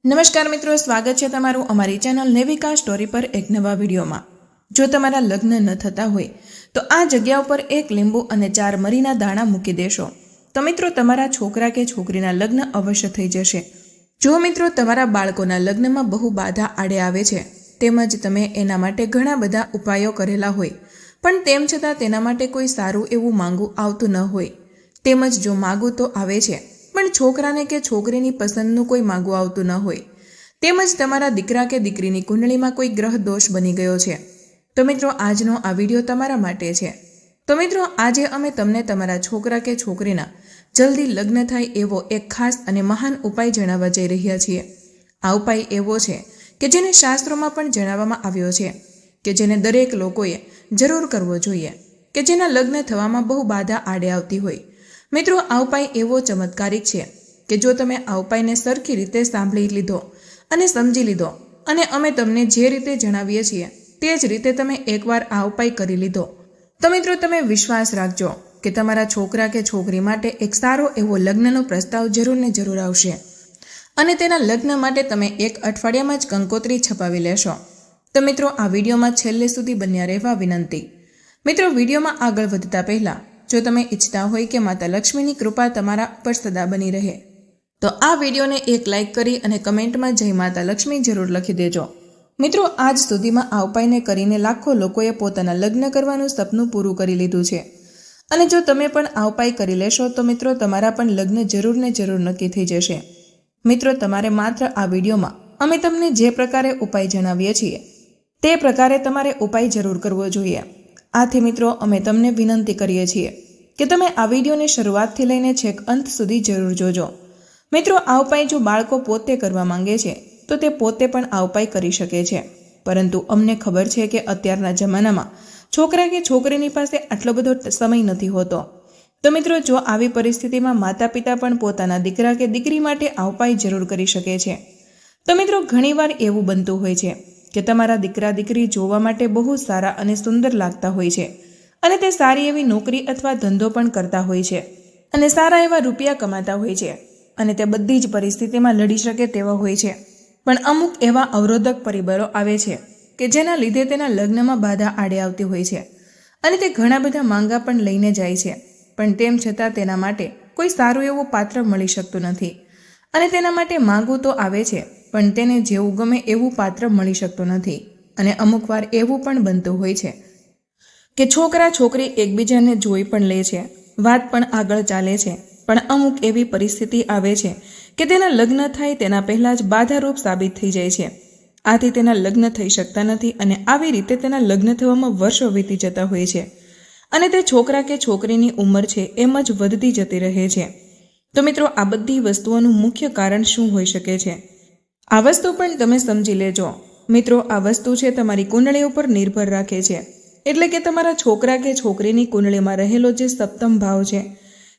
નમસ્કાર મિત્રો, સ્વાગત છે તમારું અમારી ચેનલ નેવિકા સ્ટોરી પર એક નવા વિડીયોમાં। જો તમારા લગ્ન ન થતા હોય તો આ જગ્યા ઉપર એક લીંબુ અને 4 મરીના દાણા મૂકી દેશો તો મિત્રો તમારા છોકરા કે છોકરીના લગ્ન અવશ્ય થઈ જશે। જો મિત્રો તમારા બાળકોના લગ્નમાં બહુ બાધા આડે આવે છે તેમજ તમે એના માટે ઘણા બધા ઉપાયો કરેલા હોય પણ તેમ છતાં તેના માટે કોઈ સારું એવું માંગવું આવતું ન હોય, તેમજ જો માગું તો આવે છે પણ છોકરાને કે છોકરીની પસંદનું કોઈ માગવું આવતું ન હોય, તેમજ તમારા દીકરા કે દીકરીની કુંડળીમાં કોઈ ગ્રહ દોષ બની ગયો છે તો મિત્રો આજનો આ વિડીયો તમારા માટે છે। તો મિત્રો આજે અમે તમને તમારા છોકરા કે છોકરીના જલ્દી લગ્ન થાય એવો એક ખાસ અને મહાન ઉપાય જણાવવા જઈ રહ્યા છીએ। આ ઉપાય એવો છે કે જેને શાસ્ત્રોમાં પણ જણાવવામાં આવ્યો છે કે જેને દરેક લોકોએ જરૂર કરવો જોઈએ કે જેના લગ્ન થવામાં બહુ બાધા આડે આવતી હોય। મિત્રો આ ઉપાય એવો ચમત્કારિક છે કે જો તમે આ ઉપાયને સરખી રીતે સાંભળી લીધો અને સમજી લીધો અને અમે તમને જે રીતે જણાવીએ છીએ તે જ રીતે તમે એકવાર આ ઉપાય કરી લીધો તો મિત્રો તમે વિશ્વાસ રાખજો કે તમારા છોકરા કે છોકરી માટે એક સારો એવો લગ્નનો પ્રસ્તાવ જરૂર ને જરૂર આવશે અને તેના લગ્ન માટે તમે એક અઠવાડિયામાં જ કંકોત્રી છપાવી લેશો। તો મિત્રો આ વિડીયોમાં છેલ્લે સુધી બન્યા રહેવા વિનંતી। મિત્રો વિડીયોમાં આગળ વધતા પહેલા જો તમે ઈચ્છતા હોય કે માતા લક્ષ્મીની કૃપા તમારા ઉપર સદા બની રહે તો આ વિડીયોને એક લાઇક કરી અને કમેન્ટમાં જય માતા લક્ષ્મી જરૂર લખી દેજો। મિત્રો આજ સુધીમાં આ ઉપાયને કરીને લાખો લોકોએ પોતાના લગ્ન કરવાનું સપનું પૂરું કરી લીધું છે અને જો તમે પણ આ ઉપાય કરી લેશો તો મિત્રો તમારા પણ લગ્ન જરૂર ને જરૂર નક્કી થઈ જશે। મિત્રો તમારે માત્ર આ વિડીયોમાં અમે તમને જે પ્રકારે ઉપાય જણાવીએ છીએ તે પ્રકારે તમારે ઉપાય જરૂર કરવો જોઈએ। આથી મિત્રો અમે તમને વિનંતી કરીએ છીએ કે તમે આ વિડીયોને શરૂઆતથી લઈને છેક અંત સુધી જરૂર જોજો। મિત્રો આ ઉપાય જો બાળકો પોતે કરવા માંગે છે તો તે પોતે પણ આ ઉપાય કરી શકે છે, પરંતુ અમને ખબર છે કે અત્યારના જમાનામાં છોકરા કે છોકરીની પાસે આટલો બધો સમય નથી હોતો। તો મિત્રો જો આવી પરિસ્થિતિમાં માતા પિતા પણ પોતાના દીકરા કે દીકરી માટે આ ઉપાય જરૂર કરી શકે છે। તો મિત્રો ઘણીવાર એવું બનતું હોય છે કે તમારા દીકરા દીકરી જોવા માટે બહુ સારા અને સુંદર લાગતા હોય છે અને તે સારી એવી નોકરી અથવા ધંધો પણ કરતા હોય છે અને સારા એવા રૂપિયા કમાતા હોય છે અને તે બધી જ પરિસ્થિતિમાં લડી શકે તેવા હોય છે, પણ અમુક એવા અવરોધક પરિબળો આવે છે કે જેના લીધે તેના લગ્નમાં બાધા આડે આવતી હોય છે અને તે ઘણા બધા માંગા પણ લઈને જાય છે, પણ તેમ છતાં તેના માટે કોઈ સારું એવું પાત્ર મળી શકતું નથી અને તેના માટે માંગવું તો આવે છે પણ તેને જેવું ગમે એવું પાત્ર મળી શકતું નથી। અને અમુક વાર એવું પણ બનતું હોય છે કે છોકરા છોકરી એકબીજાને જોઈ પણ લે છે, વાત પણ આગળ ચાલે છે, પણ અમુક એવી પરિસ્થિતિ આવે છે કે તેના લગ્ન થાય તેના પહેલાં જ બાધારૂપ સાબિત થઈ જાય છે। આથી તેના લગ્ન થઈ શકતા નથી અને આવી રીતે તેના લગ્ન થવામાં વર્ષો વીતી જતા હોય છે અને તે છોકરા કે છોકરીની ઉંમર છે એમ જ વધતી જતી રહે છે। તો મિત્રો આ બધી વસ્તુઓનું મુખ્ય કારણ શું હોઈ શકે છે આ વસ્તુ પણ તમે સમજી લેજો। મિત્રો આ વસ્તુ છે તમારી કુંડળી ઉપર નિર્ભર રાખે છે, એટલે કે તમારા છોકરા કે છોકરીની કુંડળીમાં રહેલો જે સપ્તમ ભાવ છે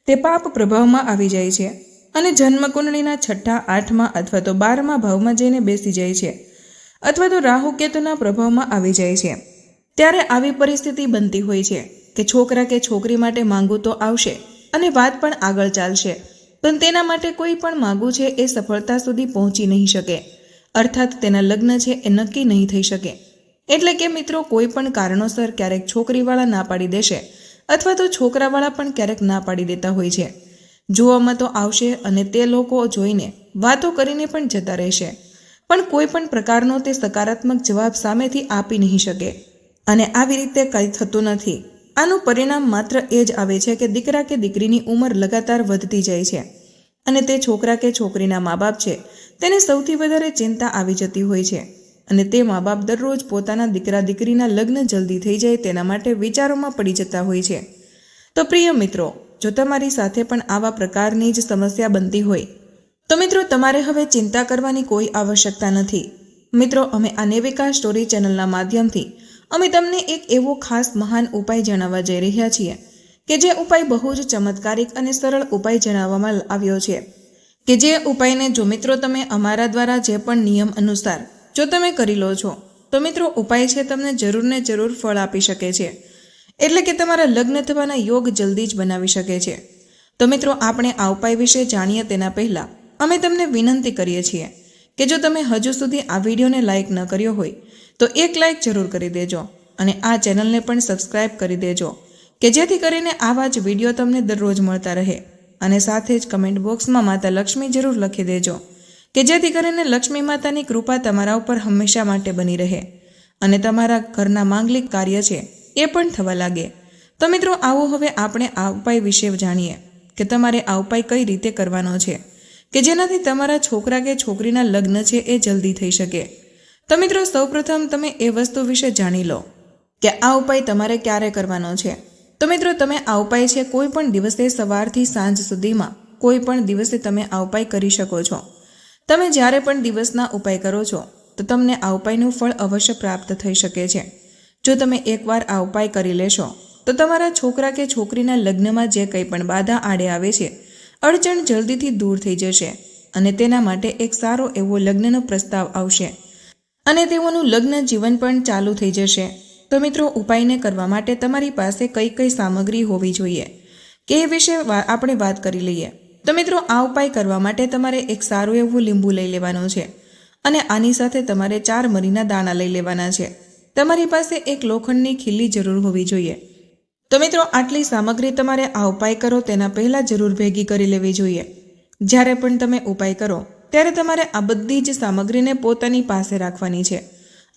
તે પાપ પ્રભાવમાં આવી જાય છે અને જન્મ કુંડળીના 6ઠા 8મા અથવા તો 12મા ભાવમાં જઈને બેસી જાય છે અથવા તો રાહુ કેતુના પ્રભાવમાં આવી જાય છે। ત્યારે આવી પરિસ્થિતિ બનતી હોય છે કે છોકરા કે છોકરી માટે માંગવું તો આવશે અને વાત પણ આગળ ચાલશે, પણ તેના માટે કોઈ પણ માંગવું છે એ સફળતા સુધી પહોંચી નહીં શકે, અર્થાત તેના લગ્ન છે એ નક્કી નહીં થઈ શકે। એટલે કે મિત્રો કોઈ પણ કારણોસર ક્યારેક છોકરીવાળા ના પાડી દેશે અથવા તો છોકરાવાળા પણ ક્યારેક ના પાડી દેતા હોય છે। જોવામાં તો આવશે અને તે લોકો જોઈને વાતો કરીને પણ જતા રહેશે, પણ કોઈ પણ પ્રકારનો તે સકારાત્મક જવાબ સામેથી આપી નહીં શકે અને આવી રીતે કંઈ થતું નથી। આનું પરિણામ માત્ર એ જ આવે છે કે દીકરા કે દીકરીની ઉંમર લગાતાર વધતી જાય છે અને તે છોકરા કે છોકરીના મા બાપ છે તેને સૌથી વધારે ચિંતા આવી જતી હોય છે અને તે મા બાપ દરરોજ પોતાના દીકરા દીકરીના લગ્ન જલ્દી થઈ જાય તેના માટે વિચારોમાં પડી જતા હોય છે। તો પ્રિય મિત્રો, જો તમારી સાથે પણ આવા પ્રકારની જ સમસ્યા બનતી હોય તો મિત્રો તમારે હવે ચિંતા કરવાની કોઈ આવશ્યકતા નથી। મિત્રો અમે આ નેવિકા સ્ટોરી ચેનલના માધ્યમથી અમે તમને એક એવો ખાસ મહાન ઉપાય જણાવવા જઈ રહ્યા છીએ કે જે ઉપાય બહુ જ ચમત્કારિક અને સરળ ઉપાય જણાવવામાં આવ્યો છે કે જે ઉપાયને જો મિત્રો તમે અમારા દ્વારા જે પણ નિયમ અનુસાર જો તમે કરી લો છો તો મિત્રો ઉપાય છે તમને જરૂર ને જરૂર ફળ આપી શકે છે, એટલે કે તમારા લગ્ન થવાના યોગ જલ્દી જ બનાવી શકે છે। તો મિત્રો આપણે આ ઉપાય વિશે જાણીએ તેના પહેલાં અમે તમને વિનંતી કરીએ છીએ કે જો તમે હજુ સુધી આ વિડીયોને લાઇક ન કર્યો હોય તો એક લાઇક જરૂર કરી દેજો અને આ ચેનલને પણ સબસ્ક્રાઇબ કરી દેજો કે જેથી કરીને આવા જ વિડીયો તમને દરરોજ મળતા રહે અને સાથે જ કમેન્ટ બોક્સમાં માતા લક્ષ્મી જરૂર લખી દેજો કે જેથી કરીને લક્ષ્મી માતાની કૃપા તમારા ઉપર હંમેશા માટે બની રહે અને તમારા ઘરના માંગલિક કાર્ય છે એ પણ થવા લાગે। તો મિત્રો આવો હવે આપણે આ ઉપાય વિશે જાણીએ કે તમારે આ ઉપાય કઈ રીતે કરવાનો છે કે જેનાથી તમારા છોકરા કે છોકરીના લગ્ન છે એ જલ્દી થઈ શકે। તો મિત્રો સૌપ્રથમ તમે એ વસ્તુ વિશે જાણી લો કે આ ઉપાય તમારે ક્યારે કરવાનો છે। તો મિત્રો તમે આ ઉપાય છે કોઈ પણ દિવસે સવારથી સાંજ સુધીમાં કોઈ પણ દિવસે તમે આ ઉપાય કરી શકો છો। તમે જ્યારે પણ દિવસના ઉપાય કરો છો તો તમને આ ઉપાયનું ફળ અવશ્ય પ્રાપ્ત થઈ શકે છે। જો તમે એકવાર આ ઉપાય કરી લેશો તો તમારા છોકરા કે છોકરીના લગ્નમાં જે કંઈ પણ બાધા આડે આવે છે અડચણ જલ્દીથી દૂર થઈ જશે અને તેના માટે એક સારો એવો લગ્નનો પ્રસ્તાવ આવશે અને તેઓનું લગ્ન જીવન પણ ચાલુ થઈ જશે। તો મિત્રો ઉપાયને કરવા માટે તમારી પાસે કઈ કઈ સામગ્રી હોવી જોઈએ કે એ વિશે આપણે વાત કરી લઈએ। તો મિત્રો આ ઉપાય કરવા માટે તમારે એક સારું એવું લીંબુ લઈ લેવાનું છે અને આની સાથે તમારે 4 મરીના દાણા લઈ લેવાના છે। તમારી પાસે એક લોખંડની ખીલી જરૂર હોવી જોઈએ। તો મિત્રો આટલી સામગ્રી તમારે આ ઉપાય કરો તેના પહેલાં જરૂર ભેગી કરી લેવી જોઈએ। જ્યારે પણ તમે ઉપાય કરો ત્યારે તમારે આ બધી જ સામગ્રીને પોતાની પાસે રાખવાની છે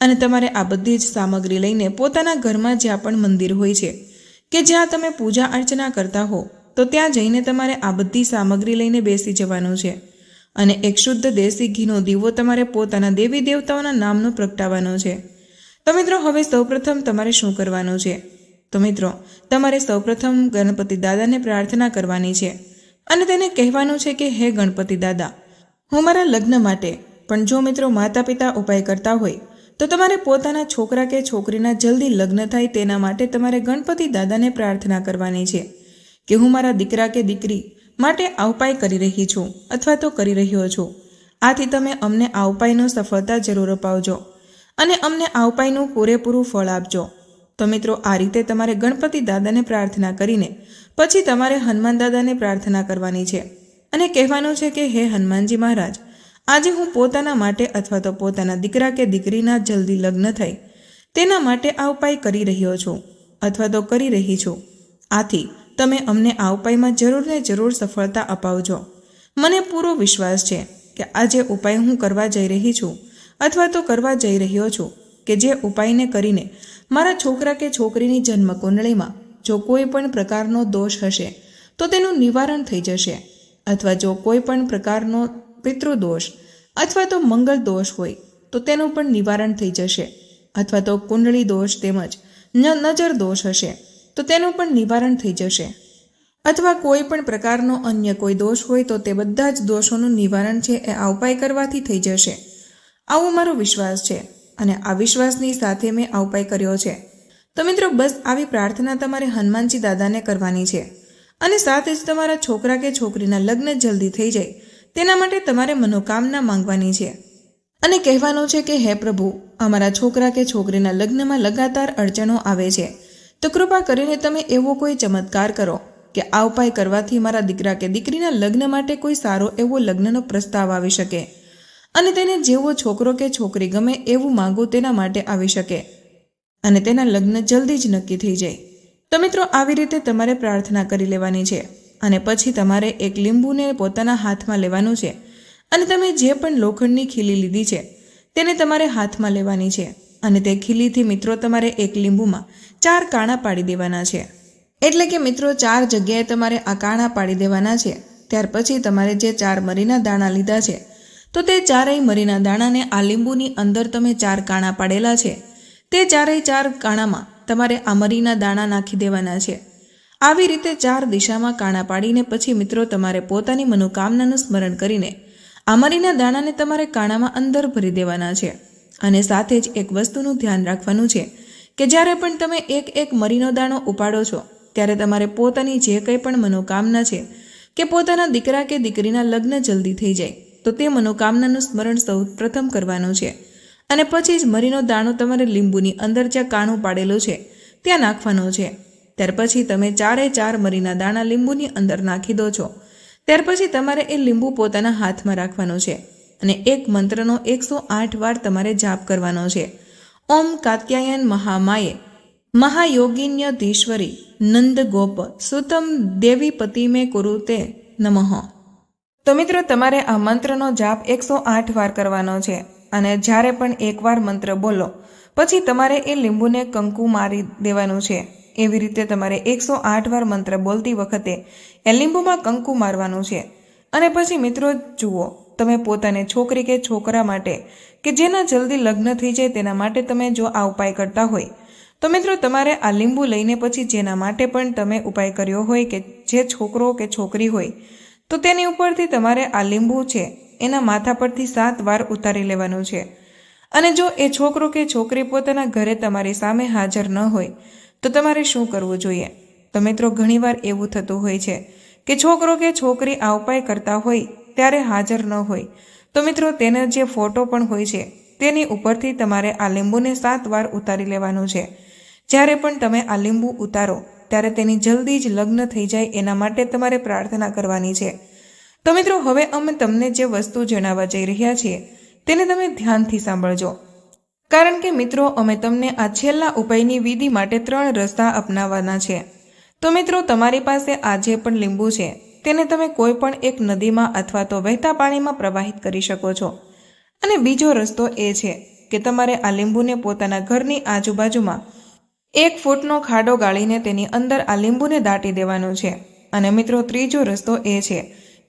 અને તમારે આ બધી જ સામગ્રી લઈને પોતાના ઘરમાં જ્યાં પણ મંદિર હોય છે કે જ્યાં તમે પૂજા અર્ચના કરતા હો તો ત્યાં જઈને તમારે આ બધી સામગ્રી લઈને બેસી જવાનું છે અને એક શુદ્ધ દેશી ઘીનો દીવો તમારે પોતાના દેવી દેવતાઓના નામનો પ્રગટાવવાનો છે। તો મિત્રો હવે સૌપ્રથમ તમારે શું કરવાનું છે? તો મિત્રો તમારે સૌપ્રથમ ગણપતિ દાદાને પ્રાર્થના કરવાની છે અને તેને કહેવાનું છે કે હે ગણપતિ દાદા, હું મારા લગ્ન માટે, પણ જો મિત્રો માતા પિતા ઉપાય કરતા હોય તો તમારે પોતાના છોકરા કે છોકરીના જલ્દી લગ્ન થાય તેના માટે તમારે ગણપતિ દાદાને પ્રાર્થના કરવાની છે કે હું મારા દીકરા કે દીકરી માટે આ ઉપાય કરી રહી છું અથવા તો કરી રહ્યો છું। આથી તમે અમને આ ઉપાયનો સફળતા જરૂર અપાવજો અને અમને આ ઉપાયનું પૂરેપૂરું ફળ આપજો। તો મિત્રો આ રીતે તમારે ગણપતિ દાદાને પ્રાર્થના કરીને પછી તમારે હનુમાન દાદાને પ્રાર્થના કરવાની છે અને કહેવાનું છે કે હે હનુમાનજી મહારાજ, આજે હું પોતાના માટે અથવા તો પોતાના દીકરા કે દીકરીના જલ્દી લગ્ન થાય તેના માટે આ ઉપાય કરી રહ્યો છું અથવા તો કરી રહી છું। આથી તમે અમને આ ઉપાયમાં જરૂર ને જરૂર સફળતા અપાવજો। મને પૂરો વિશ્વાસ છે કે આ જે ઉપાય હું કરવા જઈ રહી છું અથવા તો કરવા જઈ રહ્યો છું કે જે ઉપાયને કરીને મારા છોકરા કે છોકરીની જન્મ કુંડળીમાં જો કોઈ પણ પ્રકારનો દોષ હશે તો તેનું નિવારણ થઈ જશે અથવા જો કોઈ પણ પ્રકારનો પિતૃદોષ અથવા તો મંગળ દોષ હોય તો તેનું પણ નિવારણ થઈ જશે અથવા તો કુંડળી દોષ તેમજ નજર દોષ હશે તો તેનું પણ નિવારણ થઈ જશે અથવા કોઈ પણ પ્રકારનો અન્ય કોઈ દોષ હોય તો તે બધા જ દોષોનું નિવારણ છે એ આ ઉપાય કરવાથી થઈ જશે। આવો મારો વિશ્વાસ છે અને આ વિશ્વાસની સાથે મેં આ ઉપાય કર્યો છે। તો મિત્રો બસ આવી પ્રાર્થના તમારે હનુમાનજી દાદાને કરવાની છે અને સાથે જ તમારા છોકરા કે છોકરીના લગ્ન જલ્દી થઈ જાય તેના માટે તમારે મનોકામના માંગવાની છે અને કહેવાનું છે કે હે પ્રભુ, અમારા છોકરા કે છોકરીના લગ્નમાં લગાતાર અડચણો આવે છે તો કૃપા કરીને તમે એવો કોઈ ચમત્કાર કરો કે આ ઉપાય કરવાથી મારા દીકરા કે દીકરીના લગ્ન માટે કોઈ સારો એવો લગ્નનો પ્રસ્તાવ આવી શકે અને તેને જેવો છોકરો કે છોકરી ગમે એવું માંગો તેના માટે આવી શકે અને તેના લગ્ન જલ્દી જ નક્કી થઈ જાય। તો મિત્રો આવી રીતે તમારે પ્રાર્થના કરી લેવાની છે અને પછી તમારે એક લીંબુને પોતાના હાથમાં લેવાનું છે અને તમે જે પણ લોખંડની ખીલી લીધી છે તેને તમારે હાથમાં લેવાની છે અને તે ખીલીથી મિત્રો તમારે એક લીંબુમાં 4 કાણા પાડી દેવાના છે। એટલે કે મિત્રો 4 જગ્યાએ તમારે આ કાણા પાડી દેવાના છે। ત્યાર પછી તમારે જે 4 મરીના દાણા લીધા છે તો તે 4 મરીના દાણાને આ લીંબુની અંદર તમે 4 કાણા પાડેલા છે તે 4 કાણામાં તમારે આ મરીના દાણા નાખી દેવાના છે। આવી રીતે 4 દિશામાં કાણા પાડીને પછી મિત્રો તમારે પોતાની મનોકામનાનું સ્મરણ કરીને આ મરીના દાણાને તમારે કાણામાં અંદર ભરી દેવાના છે અને સાથે જ એક વસ્તુનું ધ્યાન રાખવાનું છે કે જ્યારે પણ તમે એક મરીનો દાણો ઉપાડો છો ત્યારે તમારે પોતાની જે કંઈ પણ મનોકામના છે કે પોતાના દીકરા કે દીકરીના લગ્ન જલ્દી થઈ જાય તો તે મનોકામનાનું સ્મરણ સૌ પ્રથમ કરવાનું છે અને પછી જ મરીનો દાણો તમારે લીંબુની અંદર જ્યાં કાણું પાડેલું છે ત્યાં નાખવાનો છે। ત્યાર પછી તમે 4 મરીના દાણા લીંબુની અંદર નાખી દો છો। ત્યાર પછી તમારે એ લીંબુ પોતાના હાથમાં રાખવાનું છે અને એક મંત્રનો 108 વાર તમારે જાપ કરવાનો છે. ઓમ કાત્યાયન મહામાયે મહાયોગિન્યધીશ્વરી નંદ ગોપ સુતમ દેવી પતિ મે કુરુતે નમઃ. તો મિત્રો તમારે આ મંત્રનો જાપ 108 વાર કરવાનો છે. અને જ્યારે પણ એકવાર મંત્ર બોલો પછી તમારે એ લીંબુને કંકુ મારી દેવાનું છે. એવી રીતે તમારે 108 વાર મંત્ર બોલતી વખતે એ લીંબુમાં કંકુ મારવાનું છે. અને પછી મિત્રો જુઓ, તમે પોતાની છોકરી કે છોકરા માટે કે જેના જલ્દી લગ્ન થઈ જાય તેના માટે તમે જો આ ઉપાય કરતા હોય તો મિત્રો તમારે આ લીંબુ લઈને પછી જેના માટે પણ તમે ઉપાય કર્યો હોય કે જે છોકરો કે છોકરી હોય તો તેની ઉપરથી તમારે આ લીંબુ છે એના માથા પરથી 7 વાર ઉતારી લેવાનું છે. અને જો એ છોકરો કે છોકરી પોતાના ઘરે તમારી સામે હાજર ન હોય તો તમારે શું કરવું જોઈએ? તો મિત્રો ઘણીવાર એવું થતું હોય છે કે છોકરો કે છોકરી આ ઉપાય કરતા હોય ત્યારે હાજર ન હોય તો મિત્રો તેનો જે ફોટો પણ હોય છે તેની ઉપરથી તમારે આ લીંબુને 7 વાર ઉતારી લેવાનું છે. જ્યારે પણ તમે આ લીંબુ ઉતારો ત્યારે તેની જલ્દી જ લગ્ન થઈ જાય એના માટે તમારે પ્રાર્થના કરવાની છે. તો મિત્રો હવે અમે તમને જે વસ્તુ જણાવવા જઈ રહ્યા છીએ તેને તમે ધ્યાનથી સાંભળજો. કારણ કે મિત્રો અમે તમને આ છેલ્લા ઉપાયની વિધિ માટે 3 રસ્તા અપનાવવાના છે. તો મિત્રો તમારી પાસે આ જે પણ લીંબુ છે તેને તમે કોઈ પણ એક નદીમાં અથવા તો વહેતા પાણીમાં પ્રવાહિત કરી શકો છો. અને બીજો રસ્તો એ છે કે તમારે આ લીંબુને પોતાના ઘરની આજુબાજુમાં 1 ફૂટનો ખાડો ગાળીને તેની અંદર આ લીંબુને દાટી દેવાનું છે. અને મિત્રો ત્રીજો રસ્તો એ છે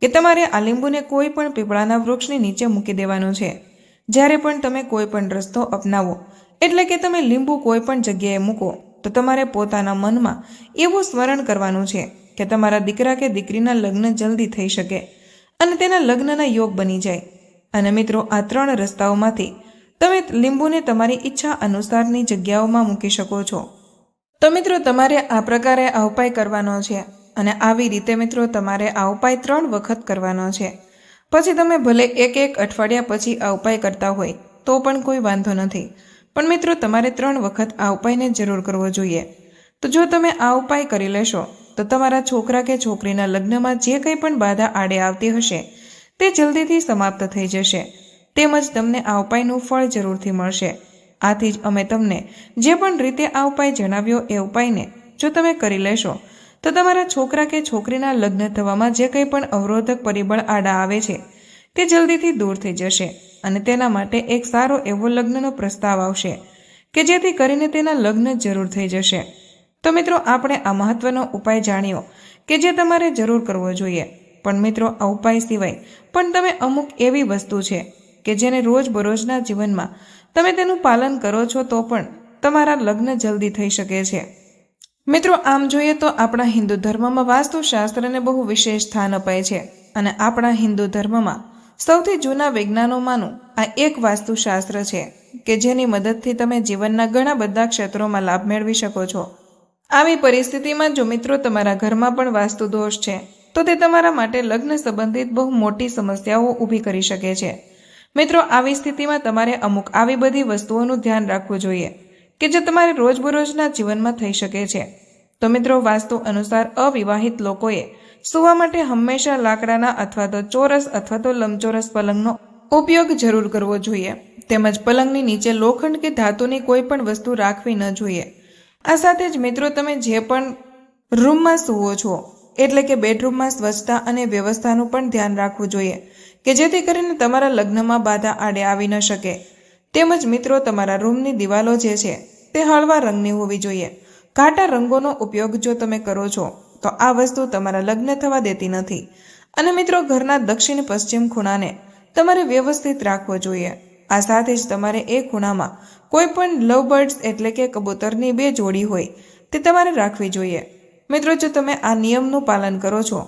કે તમારે આ લીંબુને કોઈ પણ પીપળાના વૃક્ષની નીચે મૂકી દેવાનું છે. જ્યારે પણ તમે કોઈ પણ રસ્તો અપનાવો એટલે કે તમે લીંબુ કોઈ પણ જગ્યાએ મૂકો તો તમારે પોતાના મનમાં એવું સ્મરણ કરવાનું છે કે તમારા દીકરા કે દીકરીના લગ્ન જલ્દી થઈ શકે અને તેના લગ્નના યોગ બની જાય. અને મિત્રો આ 3 રસ્તાઓમાંથી તમે લીંબુને તમારી ઈચ્છા અનુસારની જગ્યાઓમાં મૂકી શકો છો. તો મિત્રો તમારે આ પ્રકારે આ ઉપાય કરવાનો છે. અને આવી રીતે મિત્રો તમારે આ ઉપાય 3 વખત કરવાનો છે. પછી તમે ભલે 1 અઠવાડિયા પછી આ ઉપાય કરતા હોય તો પણ કોઈ વાંધો નથી, પણ મિત્રો તમારે 3 વખત આ ઉપાયને જરૂર કરવો જોઈએ. તો જો તમે આ ઉપાય કરી લેશો તો તમારા છોકરા કે છોકરીના લગ્નમાં જે કંઈ પણ બાધા આડે આવતી હશે તે જલ્દીથી સમાપ્ત થઈ જશે. તેમજ તમને આ ઉપાયનું ફળ જરૂરથી મળશે. આથી જ અમે તમને જે પણ રીતે આ ઉપાય જણાવ્યો એ ઉપાયને જો તમે કરી લેશો તો તમારા છોકરા કે છોકરીના લગ્ન થવામાં જે કંઈ પણ અવરોધક પરિબળ આડા આવે છે તે જલ્દીથી દૂર થઈ જશે અને તેના માટે એક સારો એવો લગ્નનો પ્રસ્તાવ આવશે કે જેથી કરીને તેના લગ્ન જરૂર થઈ જશે. તો મિત્રો આપણે આ મહત્વનો ઉપાય જાણ્યો કે જે તમારે જરૂર કરવો જોઈએ. પણ મિત્રો આ ઉપાય સિવાય પણ તમે અમુક એવી વસ્તુ છે કે જેને રોજબરોજના જીવનમાં તમે તેનું પાલન કરો છો તો પણ તમારા લગ્ન જલ્દી થઈ શકે છે. મિત્રો આમ જોઈએ તો આપણા હિન્દુ ધર્મમાં વાસ્તુશાસ્ત્રને બહુ વિશેષ સ્થાન અપાય છે. અને આપણા હિન્દુ ધર્મમાં સૌથી જૂના વિજ્ઞાનોમાંનું આ એક વાસ્તુશાસ્ત્ર છે કે જેની મદદથી તમે જીવનના ઘણા બધા ક્ષેત્રોમાં લાભ મેળવી શકો છો. આવી પરિસ્થિતિમાં જો મિત્રો તમારા ઘરમાં પણ વાસ્તુ દોષ છે તો તે તમારા માટે લગ્ન સંબંધિત બહુ મોટી સમસ્યાઓ ઊભી કરી શકે છે. મિત્રો આવી સ્થિતિમાં તમારે અમુક આવી બધી વસ્તુઓનું ધ્યાન રાખવું જોઈએ કે જે તમારે રોજબરોજના જીવનમાં થઈ શકે છે. તો મિત્રો વાસ્તુ અનુસાર અવિવાહિત લોકોએ સૂવા માટે હંમેશા લાકડાના અથવા તો ચોરસ અથવા તો લંબચોરસ પલંગનો ઉપયોગ જરૂર કરવો જોઈએ. તેમજ પલંગની નીચે લોખંડ કે ધાતુની કોઈ પણ વસ્તુ રાખવી ન જોઈએ. આ સાથે જ મિત્રો તમે જે પણ રૂમમાં સૂવો છો એટલે કે બેડરૂમમાં સ્વચ્છતા અને વ્યવસ્થાનું પણ ધ્યાન રાખવું જોઈએ કે જેથી કરીને તમારા લગ્નમાં બાધા આડે આવી ન શકે. તેમજ મિત્રો તમારા રૂમની દિવાલો જે છે તે હળવા રંગની હોવી જોઈએ. ઘાટા રંગોનો ઉપયોગ જો તમે કરો છો તો આ વસ્તુ તમારા લગ્ન થવા દેતી નથી. અને મિત્રો ઘરના દક્ષિણ પશ્ચિમ ખૂણાને તમારે વ્યવસ્થિત રાખવો જોઈએ. આ સાથે જ તમારે એ ખૂણામાં કોઈ પણ લવ બર્ડ્સ એટલે કે કબૂતરની 2 જોડી હોય તે તમારે રાખવી જોઈએ. મિત્રો જો તમે આ નિયમનું પાલન કરો છો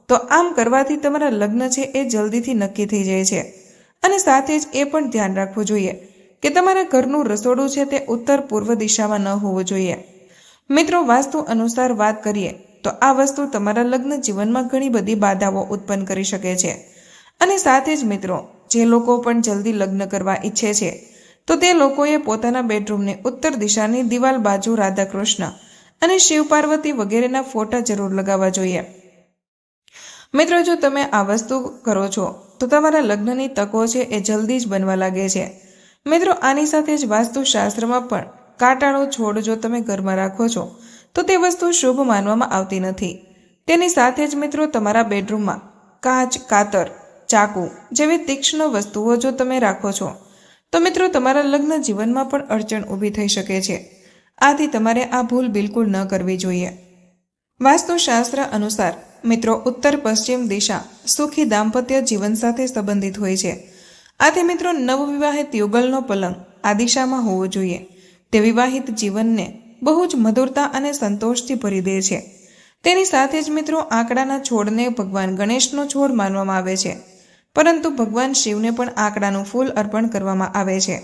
તો આમ કરવાથી તમારા લગ્ન છે એ જલ્દીથી નક્કી થઈ જાય છે. અને સાથે જ એ પણ ધ્યાન રાખવું જોઈએ કે તમારા ઘરનું રસોડું છે તે ઉત્તર પૂર્વ દિશામાં ન હોવું જોઈએ. મિત્રો વાસ્તુ અનુસાર વાત કરીએ તો આ વસ્તુ તમારા લગ્ન જીવનમાં ઘણી બધી બાધાઓ ઉત્પન્ન કરી શકે છે. અને સાથે જ મિત્રો જે લોકો પણ જલ્દી લગ્ન કરવા ઈચ્છે છે તો તે લોકોએ પોતાના બેડરૂમની ઉત્તર દિશાની દિવાલ બાજુ રાધાકૃષ્ણ અને શિવ પાર્વતી વગેરેના ફોટા જરૂર લગાવવા જોઈએ. મિત્રો જો તમે આ વસ્તુ કરો છો તો તમારા લગ્નની તકો છે એ જલ્દી જ બનવા લાગે છે। મિત્રો, આની સાથે જ વાસ્તુશાસ્ત્રમાં પણ કાંટાળો છોડ જો તમે ઘરમાં રાખો છો તો તે વસ્તુ શુભ માનવામાં આવતી નથી। તેની સાથે જ મિત્રો, તમારા બેડરૂમમાં કાચ, કાતર, ચાકુ જેવી તીક્ષ્ણ વસ્તુઓ જો તમે રાખો છો તો મિત્રો તમારા લગ્ન જીવનમાં પણ અડચણ ઊભી થઈ શકે છે। આથી તમારે આ ભૂલ બિલકુલ ન કરવી જોઈએ। વાસ્તુશાસ્ત્ર અનુસાર મિત્રો, ઉત્તર પશ્ચિમ દિશા સુખી દાંપત્ય જીવન સાથે સંબંધિત હોય છે। આથી મિત્રો, નવવિવાહિત યુગલનો પલંગ આ દિશામાં હોવો જોઈએ। તે વિવાહિત જીવનને બહુ જ મધુરતા અને સંતોષથી ભરી દે છે। તેની સાથે જ મિત્રો, આંકડાના છોડને ભગવાન ગણેશનો છોડ માનવામાં આવે છે, પરંતુ ભગવાન શિવને પણ આંકડાનું ફૂલ અર્પણ કરવામાં આવે છે।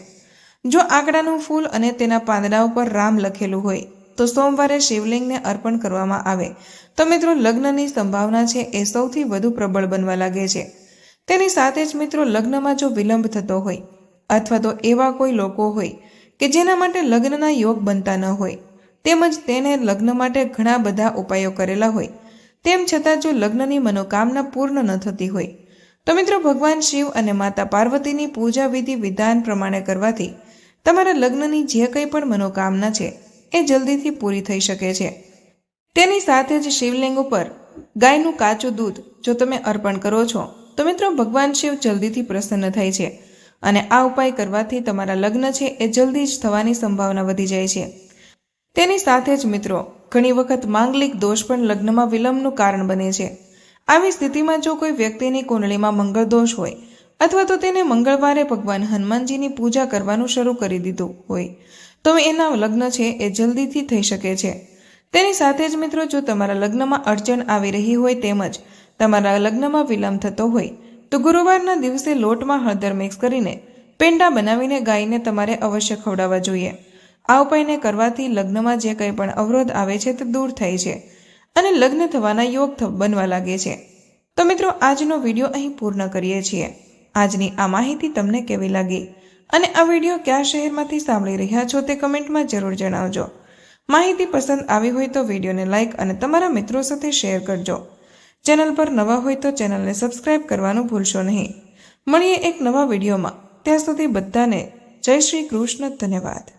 જો આંકડાનું ફૂલ અને તેના પાંદડા ઉપર રામ લખેલું હોય તો સોમવારે શિવલિંગને અર્પણ કરવામાં આવે તો મિત્રો, લગ્નની સંભાવના છે એ સૌથી વધુ પ્રબળ બનવા લાગે છે। તેની સાથે જ મિત્રો, લગ્નમાં જો વિલંબ થતો હોય અથવા તો એવા કોઈ લોકો હોય કે જેના માટે લગ્નના યોગ બનતા ન હોય, તેમજ તેને લગ્ન માટે ઘણા બધા ઉપાયો કરેલા હોય, તેમ છતાં જો લગ્નની મનોકામના પૂર્ણ ન થતી હોય તો મિત્રો, ભગવાન શિવ અને માતા પાર્વતીની પૂજા વિધિ વિધાન પ્રમાણે કરવાથી તમારા લગ્નની જે કંઈ પણ મનોકામના છે એ જલ્દીથી પૂરી થઈ શકે છે। તેની સાથે જ શિવલિંગ ઉપર ગાયનું કાચું દૂધ જો તમે અર્પણ કરો છો તો મિત્રો, ભગવાન શિવ જલ્દીથી પ્રસન્ન થાય છે અને આ ઉપાય કરવાથી તમારા લગ્ન છે એ જલ્દી જ થવાની સંભાવના વધી જાય છે। તેની સાથે જ મિત્રો, ઘણી વખત માંગલિક દોષ પણ લગ્નમાં વિલંબનું કારણ બને છે। આવી સ્થિતિમાં જો કોઈ વ્યક્તિની કુંડળીમાં મંગળ દોષ હોય અથવા તો તેને મંગળવારે ભગવાન હનુમાનજીની પૂજા કરવાનું શરૂ કરી દીધું હોય તો એના લગ્ન છે એ જલ્દીથી થઈ શકે છે। તેની સાથે જ મિત્રો, જો તમારા લગ્નમાં અડચણ આવી રહી હોય તેમજ તમારા લગ્નમાં વિલંબ થતો હોય તો ગુરુવારના દિવસે લોટમાં હળદર મિક્સ કરીને પેંડા બનાવીને ગાયને તમારે અવશ્ય ખવડાવવા જોઈએ। આ ઉપાયને કરવાથી લગ્નમાં જે કંઈ પણ અવરોધ આવે છે તે દૂર થાય છે અને લગ્ન થવાના યોગ બનવા લાગે છે। તો મિત્રો, આજનો વિડીયો અહીં પૂર્ણ કરીએ છીએ। આજની આ માહિતી તમને કેવી લાગી અને આ વિડીયો કયા શહેરમાંથી સાંભળી રહ્યા છો તે કમેન્ટમાં જરૂર જણાવજો। માહિતી પસંદ આવી હોય તો વિડીયોને લાઇક અને તમારા મિત્રો સાથે શેર કરજો। ચેનલ પર નવા હોય તો ચેનલને સબસ્ક્રાઇબ કરવાનું ભૂલશો નહીં। મળીએ એક નવા વિડીયોમાં, ત્યાં સુધી બધાને જય શ્રી કૃષ્ણ, ધન્યવાદ।